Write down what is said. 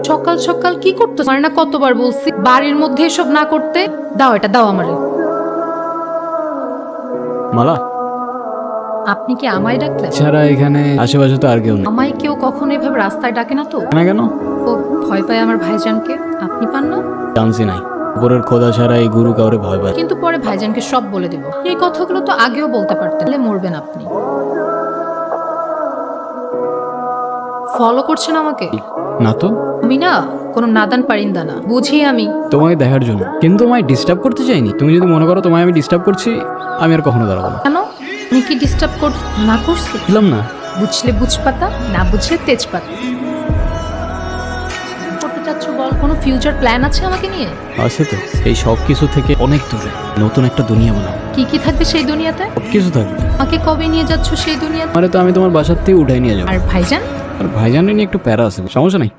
সকাল সকাল কি করতে মানে না, কতবার বলছি বাড়ির মধ্যে এসব না করতে। দাও এটা, দাও আমারে। মালা আপনি কি আমায় ডাকলেন? ছাড়া এখানে আশেপাশে তো আর কেউ নেই। আমায় কেউ কখনো এভাবে রাস্তায় ডাকে না তো। না কেন? ও ভয় পায় আমার ভাইজানকে, আপনি পান না? চান্সই নাই। উপরের খোদা ছাড়া এই গুরু কাউরে ভয় পায়। কিন্তু পরে ভাইজানকে সব বলে দেব। এই কথাগুলো তো আগেও বলতে পারতেন, তাহলে মরবেন আপনি। ফলো করছেন আমাকে? না তো, আমি না কোনো নাদান পারিন্দা না, বুঝি আমি। তোমাকে দেখার জন্য, কিন্তু তোমায় ডিস্টার্ব করতে চাইনি। তুমি যদি মনে করো তোমায় আমি ডিস্টার্ব করছি, আমি আর কখনো দাঁড়াবো না। কেন? আমি কি ডিস্টার্ব না করছি? বুঝলাম না। বুঝলে বুঝপাতা, না বুঝলে তেজপাতা। করতে চাচ্ছ বল, কোনো ফিউচার প্ল্যান আছে আমাকে নিয়ে? আছে তো, এই সব কিছু থেকে অনেক দূরে নতুন একটা দুনিয়া বানাও। কি কি থাকবে সেই দুনিয়াতে? সব কিছু থাকবে। আমাকে কবে নিয়ে যাচ্ছ সেই দুনিয়াতে? মানে তো আমি তোমার বাসার থেকে উঠাই নিয়ে যাবো। আর ভাইজান? আর ভাইজানের নিয়ে একটু প্যারা আছে, সমস্যা নাই।